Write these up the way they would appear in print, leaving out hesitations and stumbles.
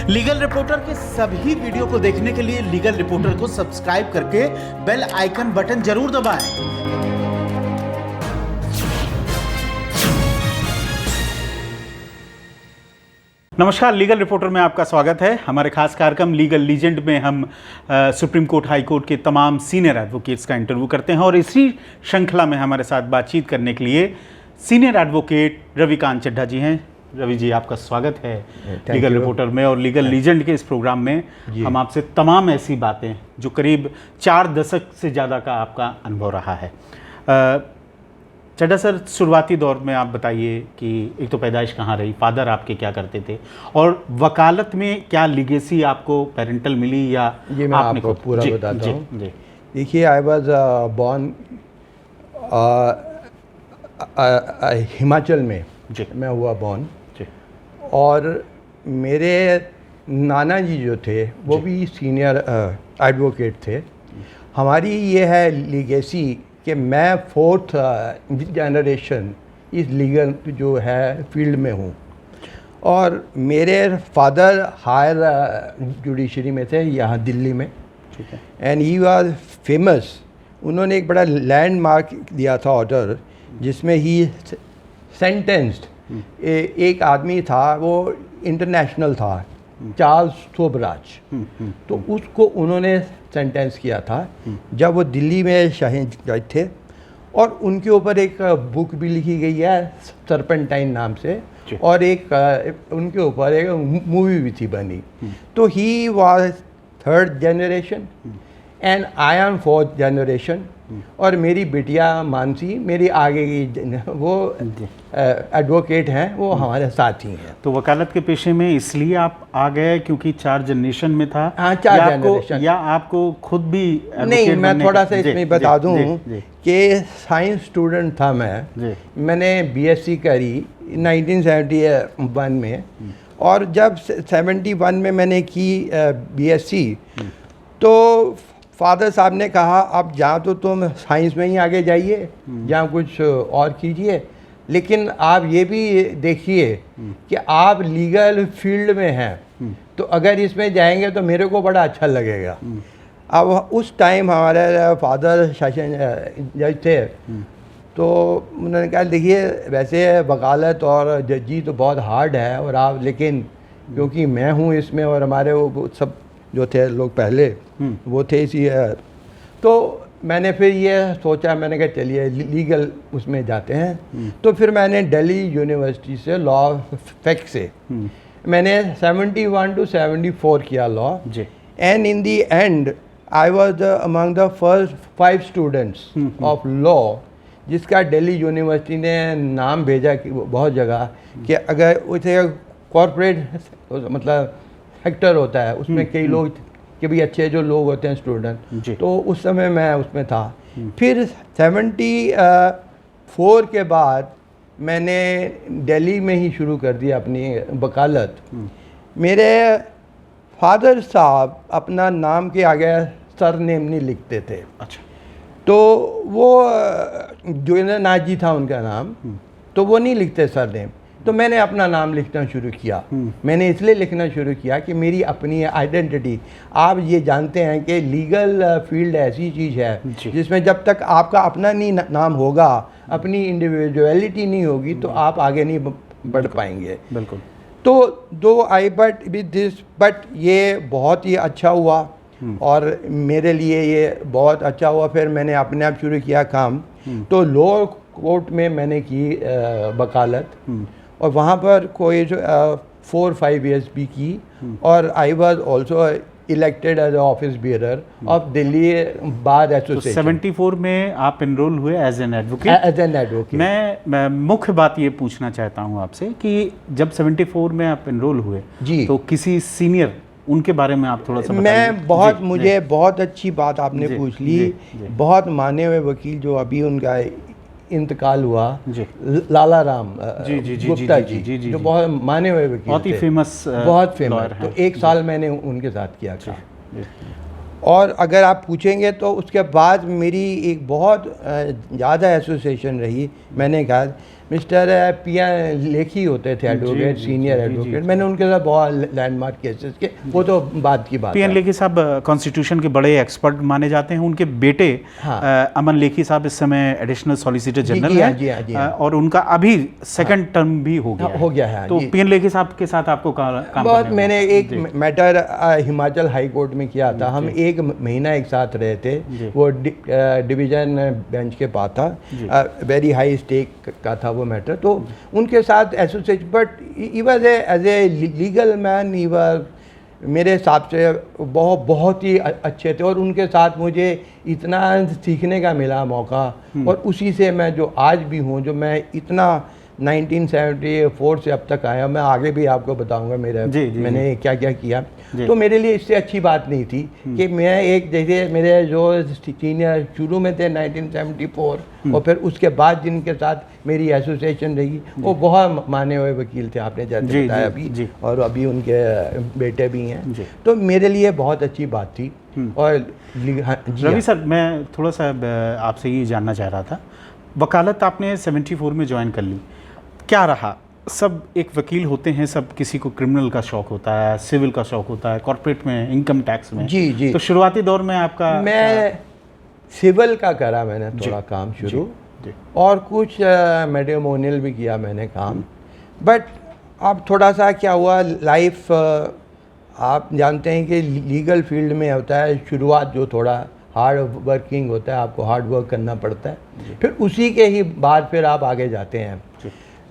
Legal reporter के सभी video को देखने के लिए लीगल रिपोर्टर को सब्सक्राइब करके बेल आइकन बटन जरूर दबाएं। नमस्कार, लीगल रिपोर्टर में आपका स्वागत है। हमारे खास कार्यक्रम लीगल लीजेंड में हम सुप्रीम कोर्ट, हाई कोर्ट के तमाम सीनियर एडवोकेट्स का इंटरव्यू करते हैं और इसी श्रृंखला में हमारे साथ बातचीत करने के लिए सीनियर एडवोकेट रविकांत चड्ढा जी हैं। रवि जी, आपका स्वागत है लीगल रिपोर्टर में और लीगल लीजेंड के इस प्रोग्राम में हम आपसे तमाम ऐसी बातें जो करीब 4 दशक से ज़्यादा का आपका अनुभव रहा है। चड्ढा सर, शुरुआती दौर में आप बताइए कि एक तो पैदाइश कहाँ रही, फादर आपके क्या करते थे और वकालत में क्या लीगेसी आपको पेरेंटल मिली या ये मैं आपको पूरा बताता हूँ। देखिए, आई वाज बॉर्न हिमाचल में मैं हुआ बॉर्न, और मेरे नाना जी जो थे वो भी सीनियर एडवोकेट थे। हमारी ये है लीगेसी कि मैं 4th जनरेशन इस लीगल जो है फील्ड में हूँ, और मेरे फादर हायर जुडिशरी में थे यहाँ दिल्ली में, एंड ही वाज फेमस। उन्होंने एक बड़ा लैंडमार्क दिया था ऑर्डर, जिसमें ही सेंटेंस्ड एक आदमी था, वो इंटरनेशनल था, चार्ल्स सोबराज, तो उसको उन्होंने सेंटेंस किया था जब वो दिल्ली में शाहीन जज थे। और उनके ऊपर एक बुक भी लिखी गई है सर्पेंटाइन नाम से, और एक उनके ऊपर एक मूवी भी थी बनी। तो he was 3rd generation and I am 4th generation, और मेरी बिटिया मानसी मेरी आगे की वो एडवोकेट हैं, वो हमारे साथ ही हैं। तो वकालत के पेशे में इसलिए आप आ गए क्योंकि 4 जनरेशन में था? हाँ, 4 जनरेशन। या आपको खुद भी नहीं, मैं थोड़ा सा इसमें बता दूं कि साइंस स्टूडेंट था मैं। मैंने बीएससी करी 1971 में, और जब 71 में मैंने की बीएससी, तो फादर साहब ने कहा अब जहाँ तो तुम साइंस में ही आगे जाइए, जहाँ कुछ और कीजिए, लेकिन आप ये भी देखिए कि आप लीगल फील्ड में हैं, तो अगर इसमें जाएंगे तो मेरे को बड़ा अच्छा लगेगा। अब उस टाइम हमारे फादर शासन जज थे, तो उन्होंने कहा देखिए वैसे वकालत और जजी तो बहुत हार्ड है, और आप लेकिन क्योंकि मैं हूँ इसमें और हमारे वो सब जो थे लोग पहले वो थे इसी, तो मैंने फिर ये सोचा, मैंने कहा चलिए लीगल उसमें जाते हैं। तो फिर मैंने दिल्ली यूनिवर्सिटी से लॉ फैक्ट से मैंने 71 to 74 किया law, and in the and I was among the first 5 students of law, जिसका दिल्ली यूनिवर्सिटी ने नाम भेजा कि बहुत जगह कि अगर उसे कॉर्पोरेट मतलब सेक्टर होता है, उसमें कई लोग कि भाई अच्छे जो लोग होते हैं स्टूडेंट, तो उस समय मैं उसमें था। फिर 74 के बाद मैंने दिल्ली में ही शुरू कर दिया अपनी वकालत। मेरे फादर साहब अपना नाम के आगे सरनेम नहीं लिखते थे। अच्छा। तो वो जो नाजी था उनका नाम, तो वो नहीं लिखते सरनेम, तो मैंने अपना नाम लिखना शुरू किया। मैंने इसलिए लिखना शुरू किया कि मेरी अपनी आइडेंटिटी, आप ये जानते हैं कि लीगल फील्ड ऐसी चीज़ है जिसमें जब तक आपका अपना नहीं नाम होगा, अपनी इंडिविजुअलिटी नहीं होगी, तो आप आगे नहीं बढ़ पाएंगे। बिल्कुल। तो दो आई बट विद दिस, बट ये बहुत ही अच्छा हुआ और मेरे लिए ये बहुत अच्छा हुआ। फिर मैंने अपने आप शुरू किया काम, तो लोअर कोर्ट में मैंने की वकालत, और वहाँ पर कोई 4-5 ईयर्स भी की, और I was also elected as office bearer of Delhi bar association. 74 में आप एनरोल हुए as an advocate? As an advocate. मैं मुख्य बात ये पूछना चाहता हूँ आपसे कि जब 74 में आप एनरोल हुए जी, तो किसी सीनियर उनके बारे में आप थोड़ा सा बताइए। मैं बहुत मुझे बहुत अच्छी बात आपने पूछ ली। बहुत माने हुए वकील जो अभी उनका इंतकाल हुआ, लाला राम गुप्ता जी, जो बहुत माने हुए वकील, बहुत ही फेमस, बहुत फेमस। तो 1 साल मैंने उनके साथ किया था। और अगर आप पूछेंगे तो उसके बाद मेरी एक बहुत ज़्यादा एसोसिएशन रही। मैंने कहा मिस्टर पिया लेखी होते थे एडवोकेट, सीनियर एडवोकेट। मैंने उनके साथ बहुत लैंडमार्क केसेस के, वो तो बाद की बात है। पीएन लेखी साहब कॉन्स्टिट्यूशन के बड़े एक्सपर्ट माने जाते हैं। उनके बेटे अमन लेखी साहब इस समय एडिशनल सॉलिसिटर जनरल हैं और उनका अभी सेकंड टर्म भी हो गया है। तो पीएन लेखी साहब के साथ आपको काम बहुत, मैंने एक मैटर हिमाचल हाई कोर्ट में किया था। हम 1 महीना एक साथ रहे थे। वो डिवीजन बेंच के पास था, वेरी हाई स्टेक का था वो मैटर। तो उनके साथ associate, but he was as a legal man, he was मेरे हिसाब से बहुत ही अच्छे थे। और उनके साथ मुझे इतना सीखने का मिला मौका, और उसी से मैं जो आज भी हूँ, जो मैं इतना 1974 से अब तक आया, मैं आगे भी आपको बताऊंगा मैंने क्या क्या किया। तो मेरे लिए इससे अच्छी बात नहीं थी कि मैं एक, जैसे मेरे जो सीनियर शुरू में थे 1974 और फिर उसके बाद जिनके साथ मेरी एसोसिएशन रही, वो बहुत माने हुए वकील थे, आपने जैसे बताया अभी, और अभी उनके बेटे भी हैं। तो मेरे लिए बहुत अच्छी बात थी। और रवि सर, मैं थोड़ा सा आपसे ये जानना चाह रहा था, वकालत आपने 74 में ज्वाइन कर ली, क्या रहा? सब एक वकील होते हैं, सब किसी को क्रिमिनल का शौक होता है, सिविल का शौक होता है, कॉर्पोरेट में, इनकम टैक्स में। जी। तो शुरुआती दौर में आपका, मैं सिविल का करा मैंने थोड़ा काम शुरू, और कुछ मैट्रिमोनियल भी किया मैंने काम। बट अब थोड़ा सा क्या हुआ, लाइफ आप जानते हैं कि लीगल फील्ड में होता है, शुरुआत जो थोड़ा हार्ड वर्किंग होता है, आपको हार्ड वर्क करना पड़ता है, फिर उसी के ही बाद फिर आप आगे जाते हैं।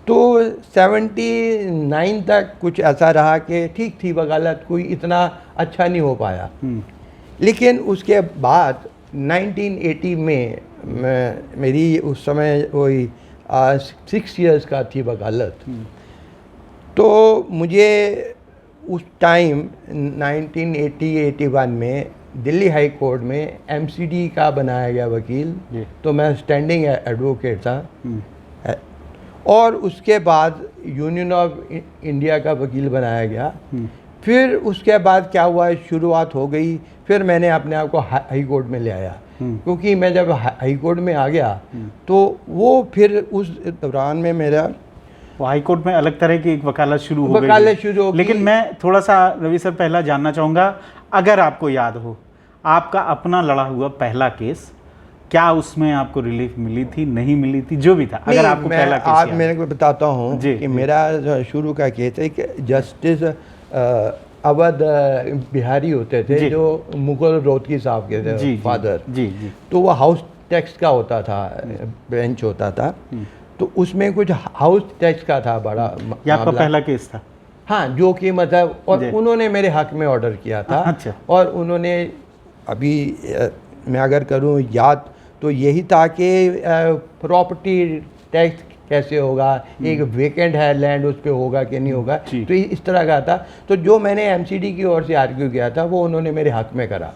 तो 79 तक कुछ ऐसा रहा कि ठीक थी वकालत, कोई इतना अच्छा नहीं हो पाया। लेकिन उसके बाद 1980 में मेरी उस समय वही 6 इयर्स का थी वकालत। तो मुझे उस टाइम 1980-81 में दिल्ली हाई कोर्ट में एमसीडी का बनाया गया वकील, तो मैं स्टैंडिंग एडवोकेट था। और उसके बाद यूनियन ऑफ इंडिया का वकील बनाया गया। फिर उसके बाद क्या हुआ, शुरुआत हो गई, फिर मैंने अपने आप को हाई कोर्ट में ले आया, क्योंकि मैं जब हाई कोर्ट में आ गया तो वो फिर उस दौरान में मेरा हाई कोर्ट में अलग तरह की एक वकालत शुरू हो गई। लेकिन मैं थोड़ा सा रवि सर पहला जानना चाहूँगा, अगर आपको याद हो आपका अपना लड़ा हुआ पहला केस, क्या उसमें आपको रिलीफ मिली थी, नहीं मिली थी, जो भी था, अगर आपको पहला केस याद? मेरे को बताता हूँ कि मेरा शुरू का केस है कि जस्टिस अवध बिहारी होते थे, जो मुगल रोहतगी साहब के थे फादर। तो वो हाउस टैक्स का होता था, बेंच होता था, तो उसमें कुछ हाउस टैक्स का था बड़ा। ये आपका पहला केस था? हाँ, जो कि मतलब, और उन्होंने मेरे हक में ऑर्डर किया था। अच्छा। और उन्होंने, अभी मैं अगर करूँ याद, तो यही था कि प्रॉपर्टी टैक्स कैसे होगा, एक वेकेंट है लैंड, उस पर होगा कि नहीं होगा, तो इस तरह का था। तो जो मैंने एमसीडी की ओर से आर्ग्यू किया था, वो उन्होंने मेरे हक में करा।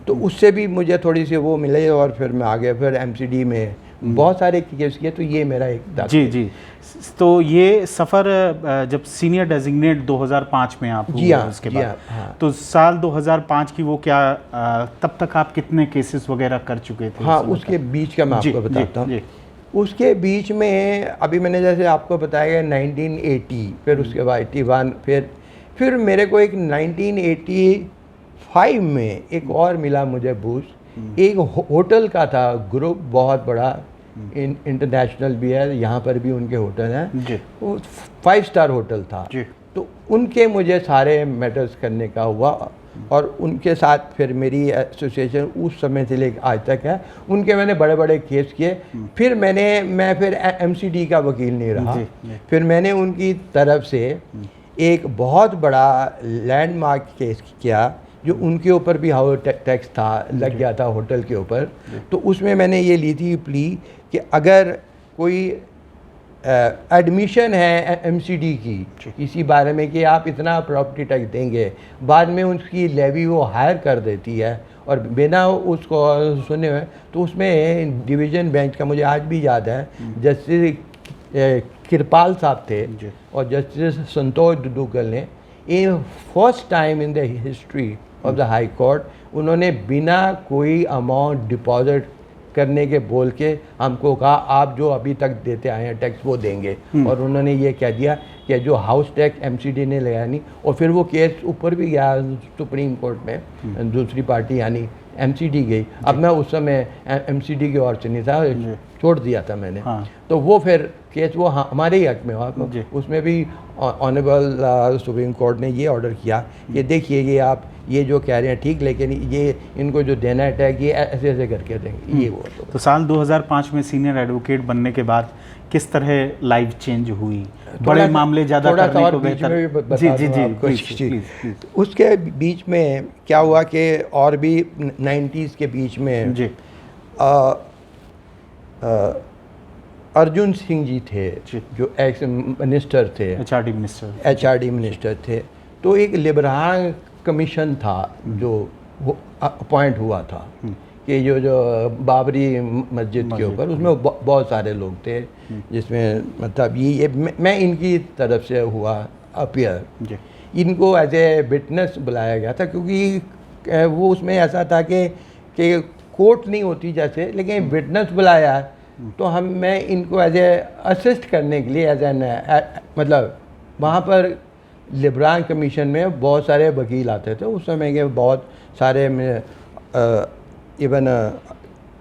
तो उससे भी मुझे थोड़ी सी वो मिले, और फिर मैं आगे फिर एमसीडी में बहुत सारे केस किए। तो ये मेरा एक जी। तो ये सफ़र जब सीनियर डेजिग्नेट 2005 में आप हुए, उसके बाद तो साल 2005 की वो क्या, तब तक आप कितने केसेस वगैरह कर चुके थे? हाँ, उसके बीच का मैं आपको बताता हूँ। उसके बीच में अभी मैंने जैसे आपको बताया 1980, फिर उसके बाद 81, फिर मेरे को एक 1985 में एक और मिला मुझे बूस्ट। एक होटल का था ग्रुप, बहुत बड़ा, इंटरनेशनल भी है, यहाँ पर भी उनके होटल हैं, वो 5 स्टार होटल था। तो उनके मुझे सारे मैटर्स करने का हुआ, और उनके साथ फिर मेरी एसोसिएशन उस समय से लेकर आज तक है। उनके मैंने बड़े बड़े केस किए। फिर मैं फिर एमसीडी का वकील नहीं रहा। फिर मैंने उनकी तरफ से एक बहुत बड़ा लैंडमार्क केस किया, जो उनके ऊपर भी हाउस टैक्स था, लग गया था होटल के ऊपर। तो उसमें मैंने ये ली थी प्ली कि अगर कोई एडमिशन है एमसीडी की इसी बारे में कि आप इतना प्रॉपर्टी टैक्स देंगे, बाद में उसकी लेवी वो हायर कर देती है और बिना उसको सुने हुए, तो उसमें डिवीज़न बेंच का, मुझे आज भी याद है, जस्टिस कृपाल साहब थे और जस्टिस संतोष दुग्गल ने, first time in the history of the high court, उन्होंने बिना कोई अमाउंट डिपॉजिट करने के बोल के हमको कहा आप जो अभी तक देते आए हैं टैक्स वो देंगे, और उन्होंने ये कह दिया कि जो हाउस टैक्स एमसीडी ने लगाया नहीं, और फिर वो केस ऊपर भी गया सुप्रीम कोर्ट में, दूसरी पार्टी यानी एमसीडी गई। अब मैं उस समय एमसीडी के ओर से नहीं था, छोड़ दिया था मैंने। तो वो फिर केस वो हमारे ही हक में हुआ। उसमें भी ऑनरेबल सुप्रीम कोर्ट ने ये ऑर्डर किया कि देखिए ये आप ये जो कह रहे हैं ठीक, लेकिन ये इनको जो देना है टैक्स ये ऐसे ऐसे करके देंगे, ये वो। तो साल 2005 में सीनियर एडवोकेट बनने के बाद किस तरह लाइफ चेंज हुई? बड़े मामले ज़्यादा करने को बेहतर? जी जी जी, प्लीज। उसके बीच में क्या हुआ कि और भी 90s के बीच में जी अर्जुन सिंह जी थे जो एक्स मिनिस्टर थे, एचआरडी मिनिस्टर थे। तो एक लिबरान कमीशन था जो अपॉइंट हुआ था कि जो बाबरी मस्जिद के ऊपर, उसमें बहुत सारे लोग थे, जिसमें मतलब ये मैं इनकी तरफ से हुआ अपीयर। इनको एज ए विटनेस बुलाया गया था, क्योंकि वो उसमें ऐसा था कि कोर्ट नहीं होती जैसे, लेकिन विटनेस बुलाया तो मैं इनको एज ए असिस्ट करने के लिए एज एन मतलब वहाँ पर लिबरान कमीशन में बहुत सारे वकील आते थे उस समय के, बहुत सारे इवन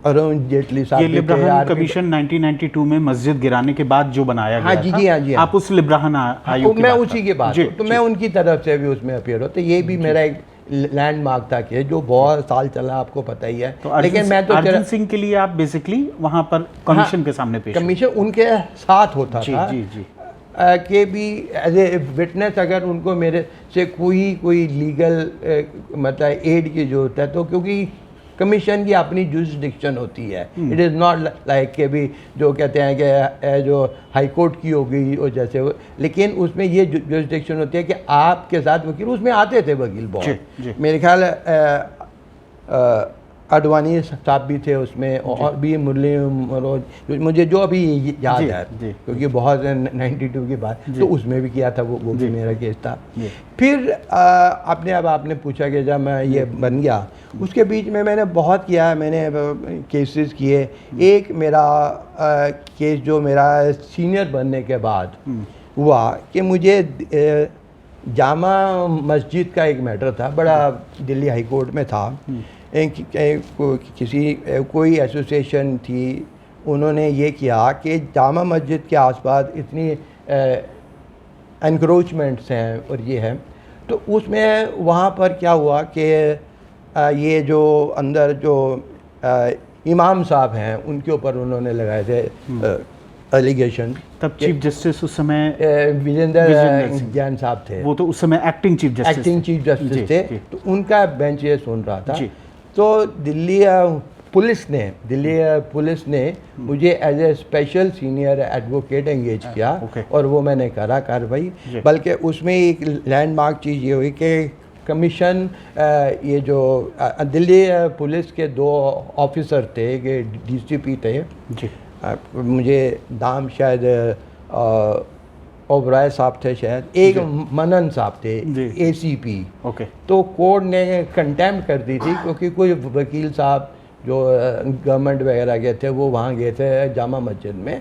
अरुण जेटली साहब। ये लिब्राहन कमीशन 1992 में मस्जिद गिराने के बाद जो बनाया गया था। हाँ जी। आप उस लिब्राहन आयोग मैं उसी के बाद, तो मैं उनकी तरफ से भी उसमें अपीयर होता। ये भी मेरा एक लैंडमार्क था कि जो बहुत साल चला, आपको पता ही है। तो लेकिन मैं तो अर्जुन सिंह के लिए आप बेसिकली वहाँ पर कमीशन के सामने पेश, कमीशन उनके साथ होता था कि भी एज ए विटनेस अगर उनको मेरे से कोई लीगल मतलब एड की जरूरत है तो, क्योंकि कमीशन की अपनी जुरिस्डिक्शन होती है। इट इज़ नॉट लाइक के भी जो कहते हैं कि जो हाई कोर्ट की हो गई और जैसे वो, लेकिन उसमें ये जुरिस्डिक्शन होती है कि आपके साथ वकील, उसमें आते थे वकील बहुत। मेरे ख्याल अडवाणी साहब भी थे उसमें, और भी मुरली मनोज, मुझे जो अभी याद है क्योंकि बहुत 92 की बात, तो उसमें भी किया था वो भी मेरा केस था। फिर आपने पूछा कि जब मैं ये बन गया, उसके बीच में मैंने बहुत किया, मैंने केसेस किए। एक मेरा केस जो मेरा सीनियर बनने के बाद हुआ कि मुझे जामा मस्जिद का एक मैटर था, बड़ा दिल्ली हाई कोर्ट में था। कोई एसोसिएशन थी, उन्होंने ये किया कि जामा मस्जिद के आसपास इतनी एनक्रोचमेंट्स हैं और ये है, तो उसमें वहाँ पर क्या हुआ कि ये जो अंदर जो इमाम साहब हैं उनके ऊपर उन्होंने लगाए थे एलिगेशन। तब चीफ जस्टिस उस समय विजेंद्र जैन साहब थे, वो तो उस समय एक्टिंग चीफ जस्टिस थे। तो उनका बेंच ये सुन रहा था। तो दिल्ली पुलिस ने मुझे as a special senior advocate engage किया, और वो मैंने करा कार्रवाई। बल्कि उसमें एक लैंडमार्क चीज़ ये हुई कि कमीशन ये जो दिल्ली पुलिस के 2 ऑफिसर थे, कि डीसीपी थे, मुझे नाम शायद ओबराय साहब थे शायद, एक मनन साहब थे एसीपी। तो कोर्ट ने कंटेम्प्ट कर दी थी, क्योंकि कोई वकील साहब जो गवर्नमेंट वगैरह के थे वो वहाँ गए थे जामा मस्जिद में,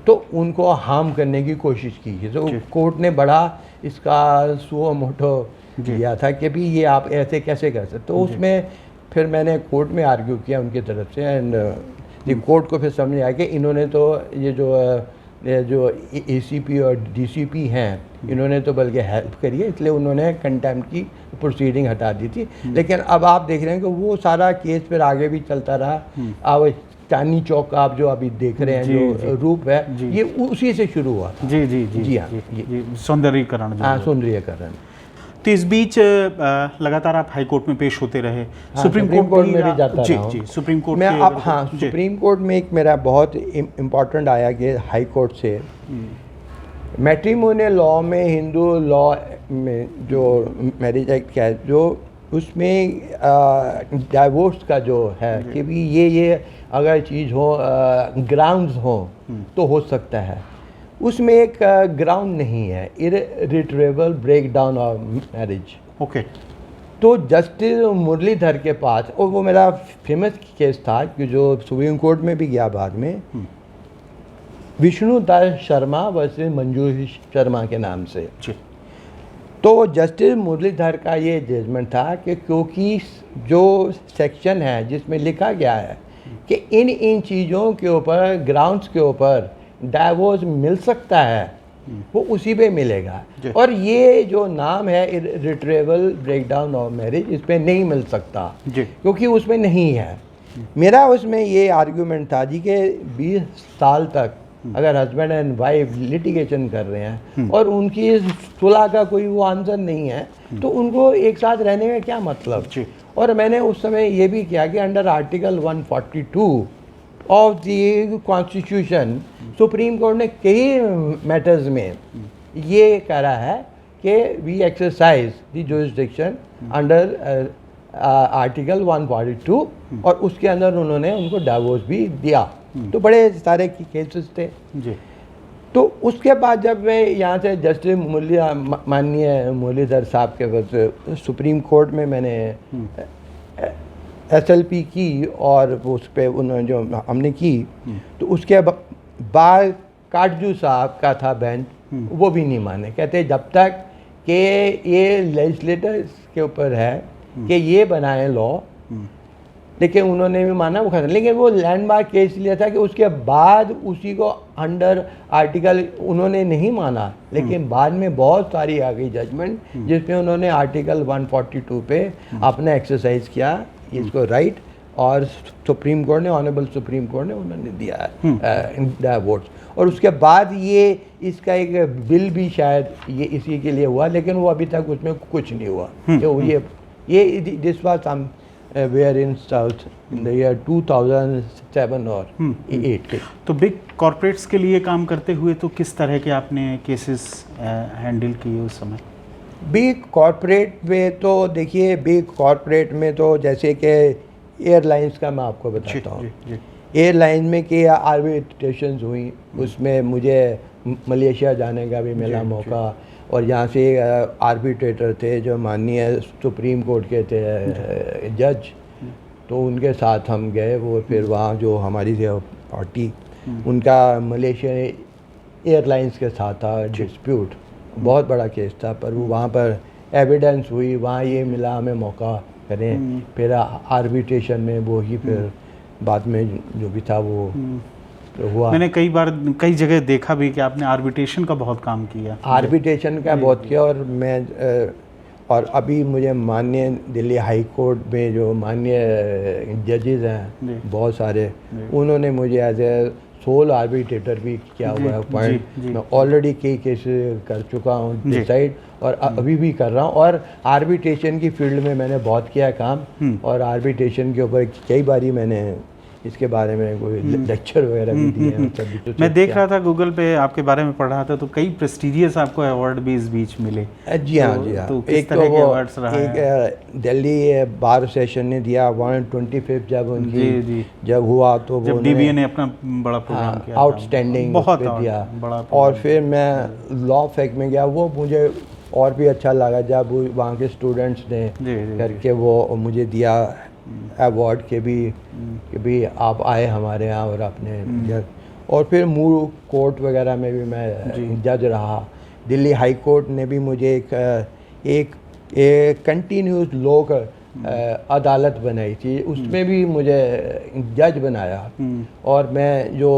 तो उनको हार्म करने की कोशिश की थी। तो कोर्ट ने बड़ा इसका सुओ मोटो दिया था कि भी ये आप ऐसे कैसे कर सकते। तो उसमें फिर मैंने कोर्ट में आर्ग्यू किया उनकी तरफ से, एंड कोर्ट को फिर समझ आया कि इन्होंने तो ये जो एसीपी और डीसीपी हैं, इन्होंने तो बल्कि हेल्प करी है, इसलिए उन्होंने कंटेम्प्ट की प्रोसीडिंग हटा दी थी। लेकिन अब आप देख रहे हैं कि वो सारा केस फिर आगे भी चलता रहा। अब चांदनी चौक आप जो अभी देख रहे हैं जो रूप है, ये उसी से शुरू हुआ था। जी हाँ, सौंदर्यीकरण। हाँ, सौंदर्यीकरण। तो इस बीच लगातार आप हाई कोर्ट में पेश होते रहे। सुप्रीम कोर्ट में भी जाता रहा हूँ। सुप्रीम कोर्ट में अब सुप्रीम कोर्ट में एक मेरा बहुत इम्पोर्टेंट आया कि हाई कोर्ट से मैट्रिमोनियल लॉ में, हिंदू लॉ में जो मैरिज एक्ट का है, जो उसमें डाइवोर्स का जो है कि भी ये अगर चीज़ हो, ग्राउंड्स हो तो हो सकता है, उसमें एक ग्राउंड नहीं है, इररिट्रेबल ब्रेक डाउन ऑफ मैरिज। तो जस्टिस मुरलीधर के पास, और वो मेरा फेमस केस था कि जो सुप्रीम कोर्ट में भी गया बाद में, विष्णुदास शर्मा वर्सेस मंजू शर्मा के नाम से। तो जस्टिस मुरलीधर का ये जजमेंट था कि क्योंकि जो सेक्शन है जिसमें लिखा गया है कि इन चीज़ों के ऊपर, ग्राउंड्स के ऊपर डाइवोर्स मिल सकता है, वो उसी पे मिलेगा। और ये जो नाम है इर्रिट्रेवेबल ब्रेकडाउन ऑफ मैरिज, इस पे नहीं मिल सकता क्योंकि उसमें नहीं है। मेरा उसमें ये आर्गुमेंट था जी कि 20 साल तक अगर हस्बैंड एंड वाइफ लिटिगेशन कर रहे हैं और उनकी सुलह का कोई वो आंसर नहीं है, तो उनको एक साथ रहने का क्या मतलब। और मैंने उस समय ये भी किया कि under article 142 of the constitution supreme court ने कई मैटर्स में ये करा है कि we exercise the jurisdiction under article 142, और उसके अंदर उन्होंने उनको डाइवोर्स भी दिया। तो बड़े सारे केसेस थे जी। तो उसके बाद जब मैं यहाँ से जस्टिस माननीय मुरलीधर साहब के सुप्रीम कोर्ट में मैंने SLP की, और उस पर उन्होंने जो हमने की, तो उसके बाद काटजू साहब का था बेंच, वो भी नहीं माने। कहते जब तक कि ये लेजिस्लेटर्स के ऊपर है कि ये बनाए लॉ, लेकिन उन्होंने भी माना वो खत्म। लेकिन वो लैंडमार्क केस लिया था कि उसके बाद उसी को अंडर आर्टिकल उन्होंने नहीं माना, लेकिन बाद में बहुत सारी आ गई जजमेंट जिसमें उन्होंने आर्टिकल 142 पे अपना एक्सरसाइज किया इसको राइट, और सुप्रीम कोर्ट ने, ऑनरेबल सुप्रीम कोर्ट ने उन्होंने दिया डाइवोर्स। और उसके बाद ये इसका एक बिल भी शायद ये इसी के लिए हुआ, लेकिन वो अभी तक उसमें कुछ नहीं हुआ। तो ये this was somewhere in south in the year 2007 और 8 के। तो बिग कॉर्पोरेट्स के लिए काम करते हुए तो किस तरह के आपने केसेस हैंडल किए उस समय? बिग कॉर्पोरेट में तो देखिए, बिग कॉर्पोरेट में तो जैसे कि एयरलाइंस का मैं आपको बताता हूँ। एयरलाइन में कि आर्बिट्रेशन हुई, उसमें मुझे मलेशिया जाने का भी मिला मौका, और यहाँ से आर्बिट्रेटर थे जो माननीय सुप्रीम कोर्ट के थे जज, तो उनके साथ हम गए। वो फिर वहाँ जो हमारी पार्टी, उनका मलेशिया एयरलाइंस के साथ था डिस्प्यूट, बहुत बड़ा केस था, पर वो वहाँ पर एविडेंस हुई, वहाँ ये मिला हमें मौका करें। फिर आर्बिट्रेशन में वो ही फिर बाद में जो भी था वो तो हुआ। मैंने कई जगह देखा भी कि आपने आर्बिट्रेशन का बहुत काम किया। आर्बिट्रेशन का बहुत किया, और मैं और अभी मुझे माननीय दिल्ली हाई कोर्ट में जो माननीय जजेस हैं बहुत सारे, उन्होंने मुझे एज ए सोल आर्बिट्रेटर भी किया हुआ है पॉइंट। मैं ऑलरेडी कई केस कर चुका हूँ डिसाइड, और अभी भी कर रहा हूँ। और आर्बिट्रेशन की फील्ड में मैंने बहुत किया काम, और आर्बिट्रेशन के ऊपर कई बारी मैंने इसके बारे में कोई लेक्चर वगैरह भी दिए हैं। मैं देख रहा था गूगल पे, आपके बारे में पढ़ रहा था, तो कई प्रेस्टीजियस आपको अवार्ड भी इस बीच मिले। जी हाँ, जी हाँ। तो एक तो वो एक दिल्ली बार सेशन ने दिया 125 जब उनकी जब हुआ, तो वो DBA ने अपना बड़ा प्रोग्राम किया, आउटस्टैंडिंग बहुत दिया। और फिर मैं लॉ फेक में गया, वो मुझे और भी अच्छा लगा जब वहाँ के स्टूडेंट्स ने करके वो मुझे दिया अवार्ड के भी कि भी आप आए हमारे यहाँ और अपने। और फिर मूल कोर्ट वगैरह में भी मैं जज रहा। दिल्ली हाई कोर्ट ने भी मुझे एक कंटिन्यूस लोक अदालत बनाई थी, उसमें भी मुझे जज बनाया। और मैं जो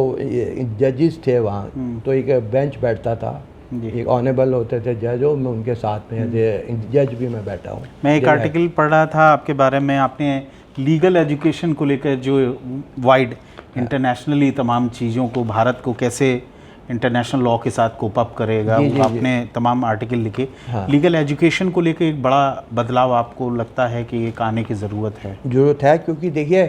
जजेस थे वहाँ, तो एक बेंच बैठता था, एक ऑनरेबल होते थे जज, हो मैं उनके साथ में जज भी मैं बैठा हूँ। मैं एक आर्टिकल पढ़ रहा था आपके बारे में, आपने लीगल एजुकेशन को लेकर जो वाइड इंटरनेशनली तमाम चीज़ों को, भारत को कैसे इंटरनेशनल लॉ के साथ कोप अप करेगा, वो आपने तमाम आर्टिकल लिखे। लीगल एजुकेशन को लेकर एक बड़ा बदलाव आपको लगता है कि एक आने की ज़रूरत है? क्योंकि देखिए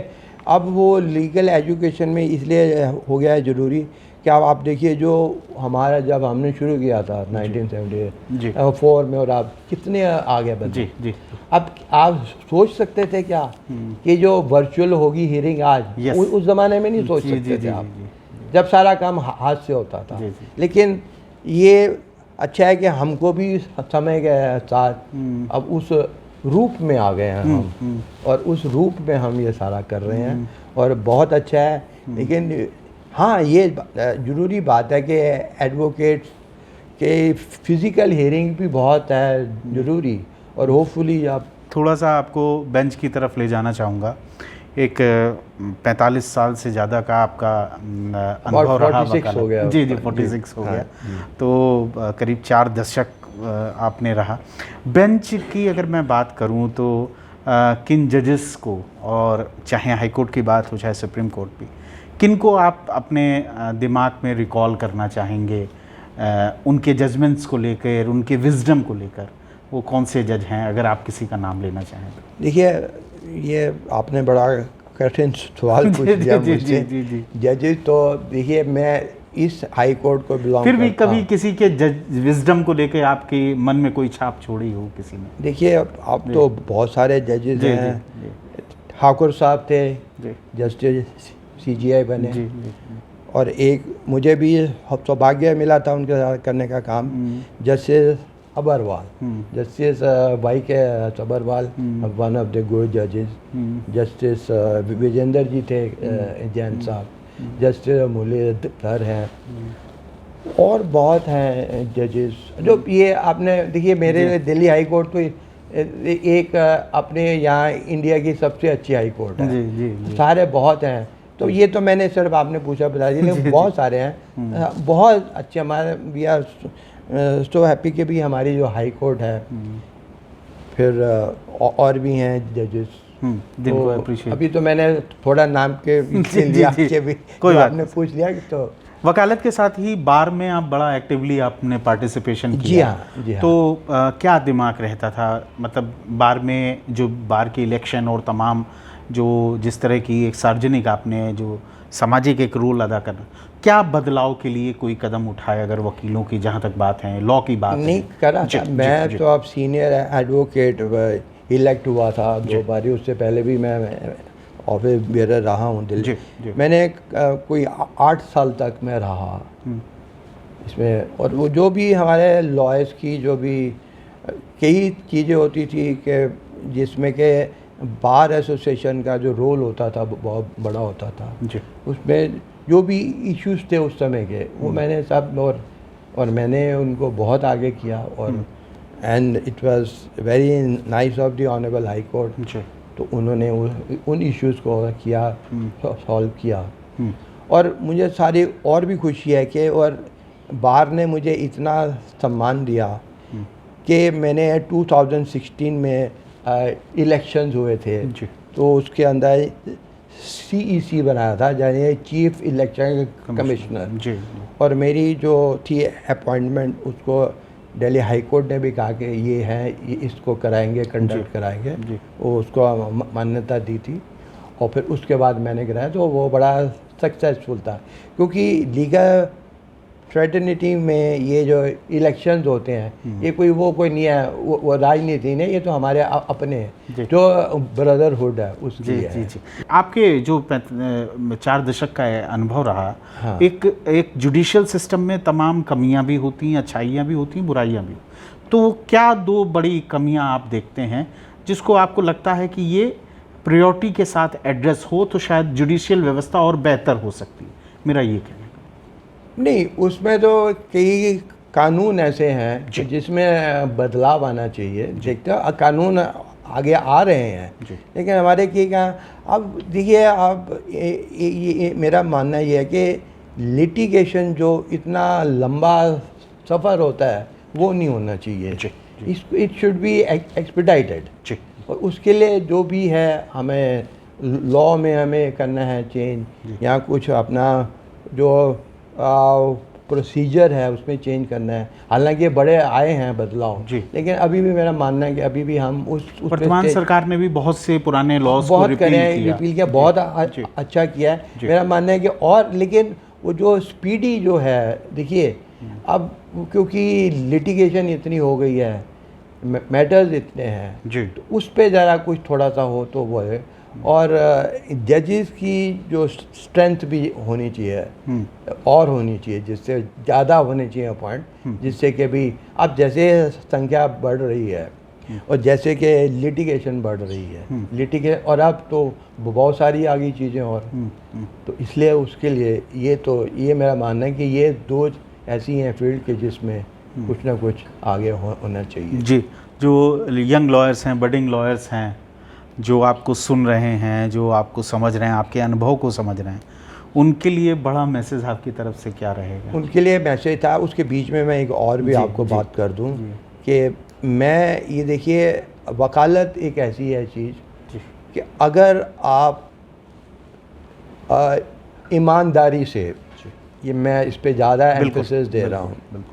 अब वो लीगल एजुकेशन में इसलिए हो गया है ज़रूरी कि आप देखिए जो हमारा जब हमने शुरू किया था 1974 में, और आप कितने आगे बढ़े। जी। अब आप सोच सकते थे क्या कि जो वर्चुअल होगी हियरिंग आज, उस ज़माने में नहीं सोच सकते थे आप, जब सारा काम हाथ से होता था। लेकिन ये अच्छा है कि हमको भी समय के साथ अब उस रूप में आ गए हैं हम, और उस रूप में हम ये सारा कर रहे हैं और बहुत अच्छा है। लेकिन हाँ, ये ज़रूरी बात है कि एडवोकेट्स के फिज़िकल हियरिंग भी बहुत है ज़रूरी, और होपफुली आप थोड़ा सा आपको बेंच की तरफ ले जाना चाहूँगा। एक 45 साल से ज़्यादा का आपका अनुभव रहा, 46 हो गया। जी 46 हो गया, तो करीब 4 दशक आपने रहा। बेंच की अगर मैं बात करूं तो किन जजेस को, और चाहे हाई कोर्ट की बात हो चाहे सुप्रीम कोर्ट भी, किन को आप अपने दिमाग में रिकॉल करना चाहेंगे उनके जजमेंट्स को लेकर, उनके विजडम को लेकर? वो कौन से जज हैं अगर आप किसी का नाम लेना चाहें तो? देखिए, ये आपने बड़ा कठिन सवाल पूछ दिया मुझसे। जजेस तो देखिए, मैं इस हाई कोर्ट को बिलोंग फिर भी कभी किसी के जज विजडम को लेकर आपके मन में कोई छाप छोड़ी हो किसी ने? देखिए, अब तो बहुत सारे जजेस हैं। ठाकुर साहब थे, जस्टिस CGI बने, और एक मुझे भी सौभाग्य मिला था उनके साथ करने का काम, Justice Abarwal, Justice YK Abarwal, one of the good जजेस। जस्टिस विजेंद्र जी थे, जैन साहब, जस्टिस मुरलीधर हैं, और बहुत हैं जजेस जो ये आपने देखिए। मेरे दिल्ली हाई कोर्ट तो एक अपने यहाँ इंडिया की सबसे अच्छी हाई कोर्ट है। जी। सारे बहुत हैं, तो ये तो मैंने सिर्फ आपने पूछा बता दिया, लेकिन बहुत सारे हैं, बहुत अच्छे। हमारे वी आर सो हैप्पी कि भी हमारी जो हाई कोर्ट है, फिर और भी हैं जजेस। तो अभी तो मैंने थोड़ा नाम के लिया के भी कोई आपने पूछ लिया, तो वकालत के साथ ही बार में आप बड़ा एक्टिवली आपने पार्टिसिपेशन किया। जी हाँ। तो क्या दिमाग रहता था, मतलब बार में जो बार के इलेक्शन और तमाम जो जिस तरह की एक सार्वजनिक आपने जो सामाजिक एक रोल अदा करना, क्या बदलाव के लिए कोई कदम उठाए अगर वकीलों की जहाँ तक बात है, लॉ की बात नहीं करा था? मैं तो अब सीनियर एडवोकेट इलेक्ट हुआ था 2 बारी, उससे पहले भी मैं ऑफिस बेरर रहा हूँ दिल्ली। मैंने कोई 8 साल तक मैं रहा इसमें, और वो जो भी हमारे लॉयर्स की जो भी कई चीज़ें होती थी कि जिसमें के बार एसोसिएशन का जो रोल होता था बहुत बड़ा होता था, उसमें जो भी इश्यूज थे उस समय के, वो मैंने सब और मैंने उनको बहुत आगे किया, और and it was very nice of the honourable high court. तो उन्होंने उन इश्यूज़ को किया, सॉल्व किया, और मुझे सारी और भी खुशी है कि और बार ने मुझे इतना सम्मान दिया कि मैंने 2016 में इलेक्शंस हुए थे, तो उसके अंदर CEC बनाया था, यानी चीफ इलेक्शन कमिश्नर, और मेरी जो थी अपॉइंटमेंट, उसको दिल्ली हाई कोर्ट ने भी कहा कि ये है, ये इसको कराएंगे, कंडक्ट कराएंगे, वो उसको मान्यता दी थी, और फिर उसके बाद मैंने कराया, तो वो बड़ा सक्सेसफुल था। क्योंकि लीगल फ्रेटर्निटी में ये जो इलेक्शंस होते हैं, ये कोई नहीं है, वो राजनीति नहीं, ये तो हमारे अपने जो ब्रदरहुड है उसकी है। जी। आपके जो 4 दशक का अनुभव रहा, हाँ। एक जुडिशियल सिस्टम में तमाम कमियां भी होती हैं, अच्छाइयां भी होती हैं, बुराइयां भी, तो क्या 2 बड़ी कमियां आप देखते हैं जिसको आपको लगता है कि ये प्रायोरिटी के साथ एड्रेस हो तो शायद जुडिशियल व्यवस्था और बेहतर हो सकती है? मेरा ये कहना। नहीं, उसमें तो कई कानून ऐसे हैं जिसमें बदलाव आना चाहिए। देखते हो कानून आगे आ रहे हैं, लेकिन हमारे की क्या, अब देखिए, अब ये मेरा मानना ये है कि लिटिगेशन जो इतना लंबा सफ़र होता है वो नहीं होना चाहिए। इट शुड बी एक्सपीडाइटेड, और उसके लिए जो भी है हमें लॉ में हमें करना है चेंज, या कुछ अपना जो प्रोसीजर है उसमें चेंज करना है। हालांकि बड़े आए हैं बदलाव, लेकिन अभी भी मेरा मानना है कि अभी भी हम उस वर्तमान सरकार ने भी बहुत से पुराने लॉज को रिपील किया, बहुत अच्छा किया है। मेरा मानना है कि और, लेकिन वो जो स्पीडी जो है, देखिए अब क्योंकि लिटिगेशन इतनी हो गई है, मैटर्स इतने हैं, तो उस पर ज़रा कुछ थोड़ा सा हो तो वो है। और जजेस की जो स्ट्रेंथ भी होनी चाहिए, और होनी चाहिए, जिससे ज़्यादा होने चाहिए अपॉइंट, जिससे कि भी अब जैसे संख्या बढ़ रही है और जैसे कि लिटिगेशन बढ़ रही है, और अब तो बहुत सारी आ गई चीज़ें और तो इसलिए उसके लिए ये मेरा मानना है कि ये दो ऐसी हैं फील्ड के जिसमें कुछ ना कुछ आगे होना चाहिए। जी, जो यंग लॉयर्स हैं, बडिंग लॉयर्स हैं, जो आपको सुन रहे हैं, जो आपको समझ रहे हैं, आपके अनुभव को समझ रहे हैं, उनके लिए बड़ा मैसेज आपकी तरफ से क्या रहेगा? उनके लिए मैसेज था, उसके बीच में मैं एक और भी आपको बात कर दूं कि मैं ये देखिए, वकालत एक ऐसी है चीज़ कि अगर आप ईमानदारी से, ये मैं इस पे ज़्यादा एम्फेसिस दे रहा हूँ,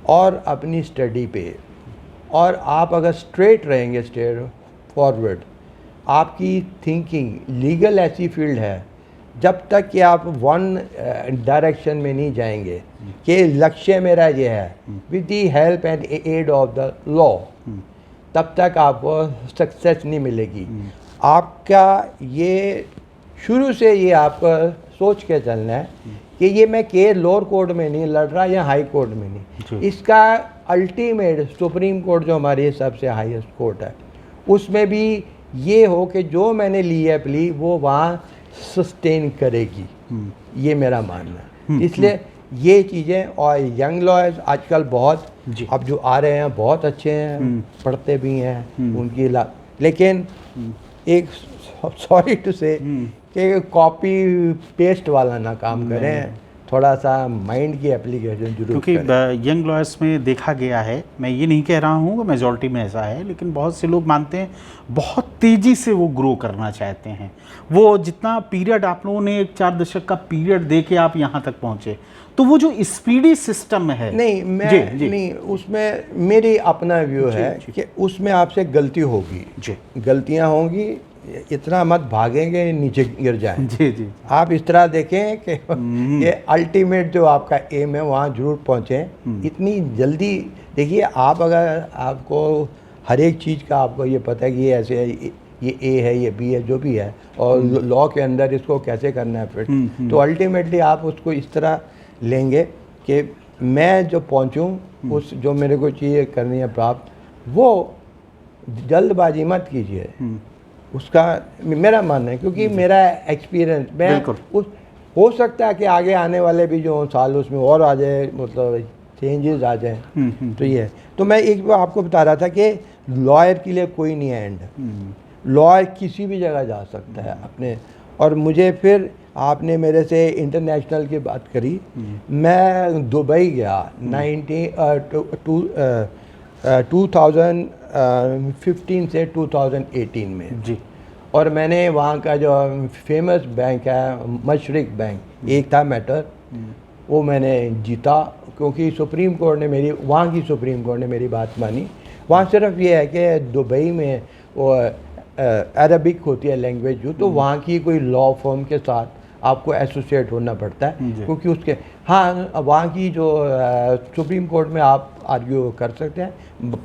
और अपनी स्टडी पे, और आप अगर स्ट्रेट रहेंगे, स्ट्रेट फॉरवर्ड, आपकी थिंकिंग, लीगल ऐसी फील्ड है जब तक कि आप वन डायरेक्शन में नहीं जाएंगे कि लक्ष्य मेरा ये है, with the help and aid of the law, तब तक आपको सक्सेस नहीं मिलेगी। आपका ये शुरू से ये आपको सोच के चलना है कि ये मैं केस लोअर कोर्ट में नहीं लड़ रहा या हाई कोर्ट में नहीं, इसका अल्टीमेट सुप्रीम कोर्ट जो हमारी सबसे हाईएस्ट कोर्ट है, उसमें भी ये हो कि जो मैंने ली है प्ली वो वहाँ सस्टेन करेगी, ये मेरा मानना है। इसलिए ये चीज़ें, और यंग लॉयर्स आजकल बहुत अब जो आ रहे हैं बहुत अच्छे हैं, पढ़ते भी हैं, उनकी लेकिन एक सॉरी टू से कि कॉपी पेस्ट वाला ना काम करें, थोड़ा सा माइंड की एप्लीकेशन जरूर क्योंकि यंग लॉयर्स में देखा गया है, मैं ये नहीं कह रहा हूँ कि मेजॉरिटी में ऐसा है, लेकिन बहुत से लोग मानते हैं बहुत तेज़ी से वो ग्रो करना चाहते हैं। वो जितना पीरियड आप लोगों ने 4 दशक का पीरियड दे के आप यहाँ तक पहुँचे, तो वो जो स्पीडी सिस्टम है, नहीं मैं नहीं, उसमें मेरी अपना व्यू है कि उसमें आपसे गलती होगी, गलतियाँ होंगी, इतना मत भागेंगे नीचे गिर जाएं। जी। आप इस तरह देखें कि ये अल्टीमेट जो आपका एम है वहाँ जरूर पहुँचें। इतनी जल्दी देखिए, आप अगर आपको हर एक चीज़ का आपको ये पता है कि ये ऐसे है, ये ए है, ये बी है, जो भी है, और लॉ के अंदर इसको कैसे करना है फिट, तो अल्टीमेटली आप उसको इस तरह लेंगे कि मैं जो पहुँचूँ उस जो मेरे को चीज़ें करनी है प्राप्त, वो जल्दबाजी मत कीजिए, उसका मेरा मानना है। क्योंकि मेरा एक्सपीरियंस, मैं उस हो सकता है कि आगे आने वाले भी जो साल उसमें और आ जाए, मतलब चेंजेस आ जाए, तो ये है। तो मैं एक बार आपको बता रहा था कि लॉयर के लिए कोई नहीं है एंड, लॉयर किसी भी जगह जा सकता है अपने। और मुझे फिर आपने मेरे से इंटरनेशनल की बात करी, मैं दुबई गया 2015 से 2018 में जी, और मैंने वहाँ का जो फेमस बैंक है मशरिक बैंक, एक था मैटर, वो मैंने जीता, क्योंकि सुप्रीम कोर्ट ने मेरी, वहाँ की सुप्रीम कोर्ट ने मेरी बात मानी। वहाँ सिर्फ ये है कि दुबई में वो अरबिक होती है लैंग्वेज जो, तो वहाँ की कोई लॉ फर्म के साथ आपको एसोसिएट होना पड़ता है, क्योंकि उसके हाँ वहाँ की जो सुप्रीम कोर्ट में आप आर्ग्यू कर सकते हैं,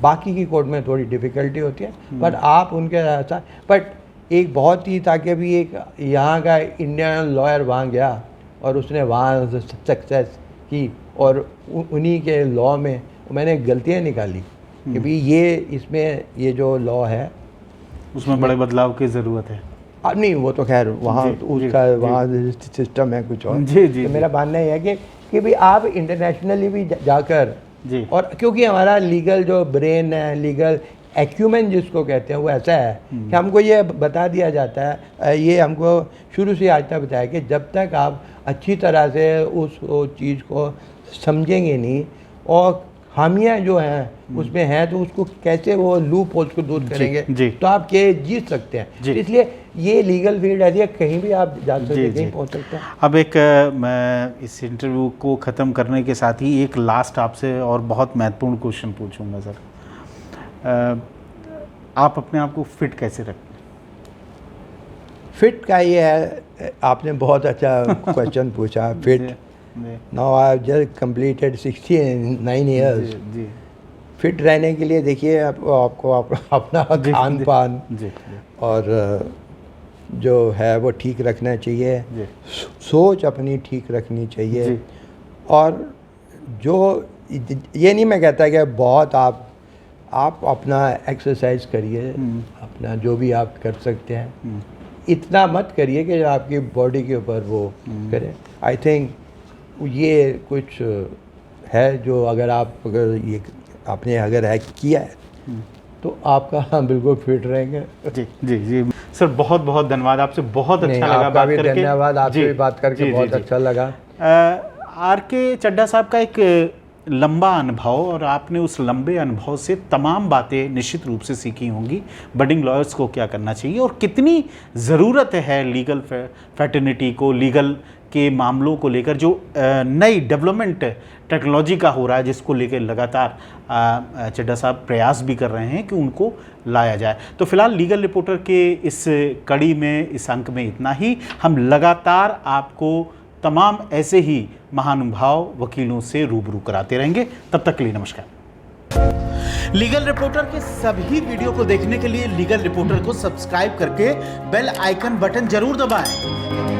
बाकी की कोर्ट में थोड़ी डिफ़िकल्टी होती है, बट आप उनके साथ, बट एक बहुत ही ताकि भी एक यहाँ का इंडियन लॉयर वहाँ गया और उसने वहाँ सक्सेस की, और उन्हीं के लॉ में मैंने गलतियाँ निकाली कि भाई ये इसमें ये जो लॉ है उसमें बड़े बदलाव की ज़रूरत है। नहीं वो तो खैर वहाँ उसका वहाँ सिस्टम है कुछ और। तो मेरा मानना है कि भाई आप इंटरनेशनली भी जाकर, और क्योंकि हमारा लीगल जो ब्रेन है, लीगल एक्यूमेन जिसको कहते हैं, वो ऐसा है कि हमको ये बता दिया जाता है, ये हमको शुरू से आज तक बताया कि जब तक आप अच्छी तरह से उस चीज़ को समझेंगे नहीं और खामियां जो हैं उसमें हैं, तो उसको कैसे वो लूप होल्स को दूर करेंगे, तो आप के जीत सकते हैं। इसलिए ये लीगल फील्ड है, कहीं भी आप जा सकते हैं, कहीं पहुंच सकते हैं। अब एक मैं इस इंटरव्यू को ख़त्म करने के साथ ही एक लास्ट आपसे और बहुत महत्वपूर्ण क्वेश्चन पूछूंगा सर, आप अपने आप को फिट कैसे रखते हैं? फिट का ये है, आपने बहुत अच्छा क्वेश्चन पूछा। Fit now I have just completed 69 years. Fit रहने के लिए देखिए आपको अपना खान पान और जो है वो ठीक रखना चाहिए, सोच अपनी ठीक रखनी चाहिए, और जो ये नहीं मैं कहता कि बहुत आप आप अपना एक्सरसाइज करिए, अपना जो भी आप कर सकते हैं, इतना मत करिए कि आपकी बॉडी के ऊपर वो करे। आई थिंक ये कुछ है जो अगर ये आपने अगर है किया है तो आपका बिल्कुल फिट रहेंगे। जी जी जी सर, बहुत बहुत धन्यवाद आपसे, बहुत अच्छा लगा बात करके। धन्यवाद, आपसे भी बात करके बहुत अच्छा लगा। आर के चड्ढा साहब का एक लंबा अनुभव, और आपने उस लंबे अनुभव से तमाम बातें निश्चित रूप से सीखी होंगी। बडिंग लॉयर्स को क्या करना चाहिए और कितनी ज़रूरत है लीगल फैटर्निटी को, लीगल के मामलों को लेकर जो नई डेवलपमेंट टेक्नोलॉजी का हो रहा है, जिसको लेकर लगातार चड्ढा साहब प्रयास भी कर रहे हैं कि उनको लाया जाए। तो फिलहाल लीगल रिपोर्टर के इस कड़ी में, इस अंक में इतना ही। हम लगातार आपको तमाम ऐसे ही महानुभाव वकीलों से रूबरू कराते रहेंगे। तब तक के लिए नमस्कार। लीगल रिपोर्टर के सभी वीडियो को देखने के लिए लीगल रिपोर्टर को सब्सक्राइब करके बेल आइकन बटन जरूर दबाएं।